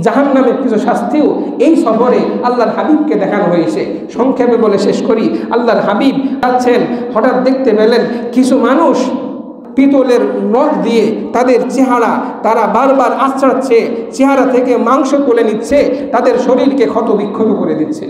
জাহান্নামের কিছু শাস্তিও এই সফরে আল্লাহর হাবিবকে দেখানো হয়েছে। সংক্ষেপে বলে শেষ করি, আল্লাহর হাবিব যাচ্ছেন, হঠাৎ দেখতে পেলেন কিছু মানুষ পিতলের নখ দিয়ে তাদের চেহারা তারা বারবার আঁচড়াচ্ছে, চেহারা থেকে মাংস তুলে নিচ্ছে, তাদের শরীরকে ক্ষত বিক্ষত করে দিচ্ছে।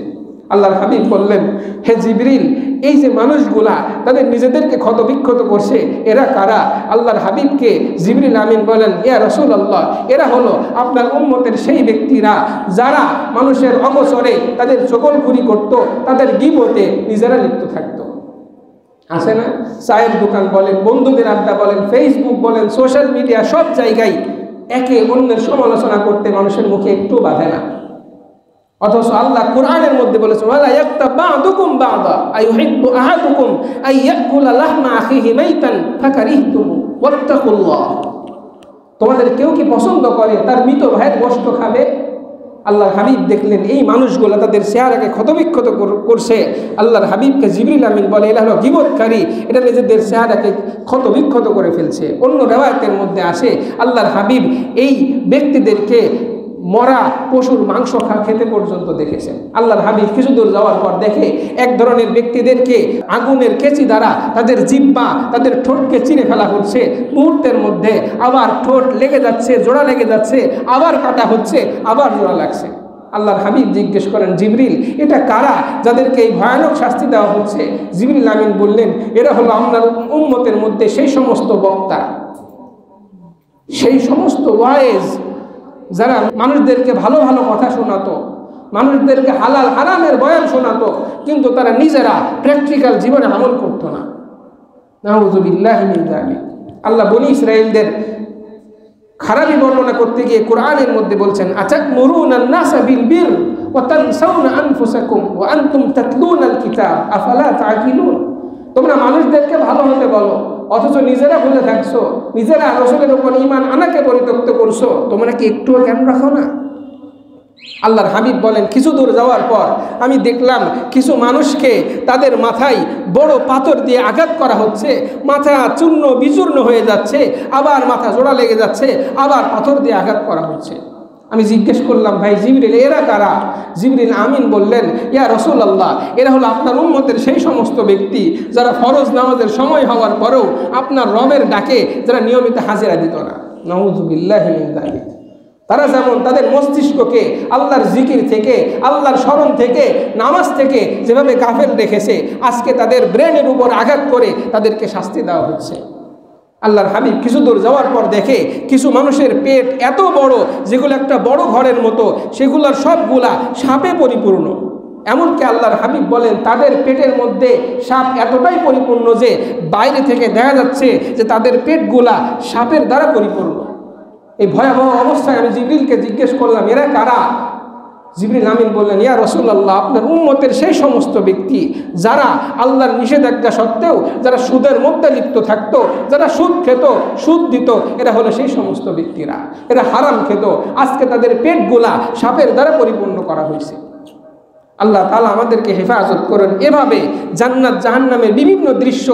আল্লাহর হাবিব বললেন, হে জিবরিল, এই যে মানুষগুলা তাদের নিজেদেরকে ক্ষত বিক্ষত করছে, এরা কারা? আল্লাহর হাবিবকে জিবরিল আমিন বলেন, ইয়া রাসূলুল্লাহ, এরা হলো আপনার উম্মতের সেই ব্যক্তিরা যারা মানুষের অগোচরে তাদের চগলখুরি করত, তাদের গীবতে নিজেরা লিপ্ত থাকতো। আছে না? চায়ের দোকান বলেন, বন্ধুদের আড্ডা বলেন, ফেসবুক বলেন, সোশ্যাল মিডিয়া, সব জায়গায় একে অন্যের সমালোচনা করতে মানুষের মুখে একটু বাধে না। অথচ আল্লাহ কোরআনের মধ্যে বলেছেন, ওয়ালা ইয়াক্তাব বা'দুকুম বা'দা আইয়ুহিব্বু আহাদুকুম আইয়াকুলা লাহমা আখিহি মাইতান ফাকারিহতুম ওয়াত্তাকুল্লাহ। তোমাদের কেউ কি পছন্দ করে তার মৃত ভাইয়ের গোশত খাবে? আল্লাহর হাবিব দেখলেন এই মানুষগুলো তাদের চেহারাকে ক্ষতবিক্ষত করছে। আল্লাহর হাবিবকে জিবরিল আমিন বলে, এরা হলো গীবতকারী, এটা নিজেদের চেহারাকে ক্ষতবিক্ষত করে ফেলছে। অন্য রিওয়ায়াতের মধ্যে আসে আল্লাহর হাবিব এই ব্যক্তিদেরকে মরা পশুর মাংস খেতে পর্যন্ত দেখেছেন। আল্লাহর হাবিব কিছু দূর যাওয়ার পর দেখে এক ধরনের ব্যক্তিদেরকে আগুনের কেচি দ্বারা তাদের জিহ্বা, তাদের ঠোঁটকে চিরে ফেলা হচ্ছে। মুহূর্তের মধ্যে আবার ঠোঁট লেগে যাচ্ছে, জোড়া লেগে যাচ্ছে, আবার কাটা হচ্ছে, আবার জোড়া লাগছে। আল্লাহর হাবিব জিজ্ঞেস করেন, জিবরিল, এটা কারা যাদেরকে এই ভয়ানক শাস্তি দেওয়া হচ্ছে? জিবরিল আমিন বললেন, এরা হলো আপনার উম্মতের মধ্যে সেই সমস্ত বক্তা, সেই সমস্ত ওয়াইজ যারা মানুষদেরকে ভালো ভালো কথা শোনাতো, মানুষদেরকে হালাল হারামের বয়ান শোনাতো, কিন্তু তারা নিজেরা প্র্যাকটিক্যাল জীবনে আমল করতো না। নাউযুবিল্লাহি মিন যালিক। আল্লাহ বনী ইসরাঈলদের খারাপি বর্ণনা করতে গিয়ে কোরআনের মধ্যে বলছেন, আতা'মুরুনান নাসা বিল বির ওয়া তানসাউনা আনফুসাকুম ওয়া আনতুম তাতলুনাল কিতাব আফালা তা'কিলুন। তোমরা মানুষদেরকে ভালো হতে বলো, অথচ নিজেরা ভুলে থাকছো, নিজেরা রাসূলের উপর ঈমান আনাকে পরিত্যক্ত করছো, তোমরা কি একটুও জ্ঞান রাখো না? আল্লাহর হাবিব বলেন, কিছু দূর যাওয়ার পর আমি দেখলাম কিছু মানুষকে তাদের মাথায় বড় পাথর দিয়ে আঘাত করা হচ্ছে, মাথা চূর্ণ বিচূর্ণ হয়ে যাচ্ছে, আবার মাথা জোড়া লেগে যাচ্ছে, আবার পাথর দিয়ে আঘাত করা হচ্ছে। আমি জিজ্ঞেস করলাম, ভাই জিবরিল, এরা কারা? জিবরিল আমিন বললেন, ইয়া রাসূলুল্লাহ, এরা হলো আপনার উম্মতের সেই সমস্ত ব্যক্তি যারা ফরজ নামাজের সময় হওয়ার পরেও আপনার রবের ডাকে যারা নিয়মিত হাজিরা দিত না। নাউযুবিল্লাহি মিন যালিক। তারা যেমন তাদের মস্তিষ্ককে আল্লাহর জিকির থেকে, আল্লাহর স্মরণ থেকে, নামাজ থেকে যেভাবে গাফেল রেখেছে, আজকে তাদের ব্রেনের উপর আঘাত করে তাদেরকে শাস্তি দেওয়া হচ্ছে। আল্লাহর হাবিব কিছু দূর যাওয়ার পর দেখে কিছু মানুষের পেট এত বড়, যেগুলো একটা বড় ঘরের মতো, সেগুলোর সবগুলা সাপে পরিপূর্ণ। এমনকি আল্লাহর হাবিব বলেন, তাদের পেটের মধ্যে সাপ এতটাই পরিপূর্ণ যে বাইরে থেকে দেখা যাচ্ছে যে তাদের পেটগুলা সাপের দ্বারা পরিপূর্ণ। এই ভয়াবহ অবস্থায় আমি জিবরিলকে জিজ্ঞেস করলাম, এরা কারা? জিবরিল আমিন বললেন, ইয়া রাসূলুল্লাহ, আপনার উম্মতের সেই সমস্ত ব্যক্তি যারা আল্লাহর নিষেধাজ্ঞা সত্ত্বেও যারা সুদের মধ্যে লিপ্ত থাকতো, যারা সুদ খেত, সুদ দিত, এরা হলো সেই সমস্ত ব্যক্তিরা। এরা হারাম খেত, আজকে তাদের পেটগুলা সাপের দ্বারা পরিপূর্ণ করা হয়েছে। আল্লাহ তাআলা আমাদেরকে হেফাজত করেন। এভাবে জান্নাত জাহান্নামের বিভিন্ন দৃশ্য,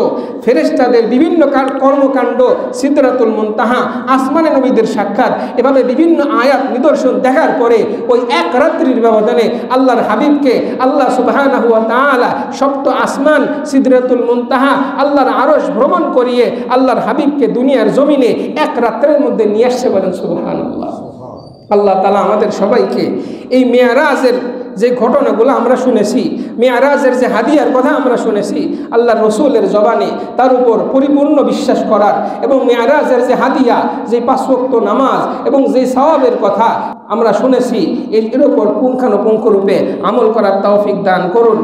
ফেরেশতাদের বিভিন্ন কর্মকাণ্ড, সিদরাতুল মুনতাহা, আসমানে নবীদের সাক্ষাৎ, এভাবে বিভিন্ন আয়াত নিদর্শন দেখার পরে ওই এক রাত্রির ব্যবধানে আল্লাহর হাবিবকে আল্লাহ সুবহানাহু ওয়া তাআলা সপ্ত আসমান, সিদরাতুল মুনতাহা, আল্লাহর আরশ ভ্রমণ করিয়ে আল্লাহর হাবিবকে দুনিয়ার জমিনে এক রাত্রের মধ্যে নিয়ে আসছে। বলেন সুবহানাল্লাহ। আল্লাহ তাআলা আমাদের সবাইকে এই মেরাজের যে ঘটনাগুলো আমরা শুনেছি, মেরাজের যে হাদিয়ার কথা আমরা শুনেছি, আল্লাহ রসুলের জবানে তার উপর পরিপূর্ণ বিশ্বাস করার এবং মেরাজের যে হাদিয়া, যে 5 ওয়াক্ত নামাজ এবং যে সওয়াবের কথা আমরা শুনেছি, এর উপর পুঙ্খানুপুঙ্খ রূপে আমল করার তৌফিক দান করুন।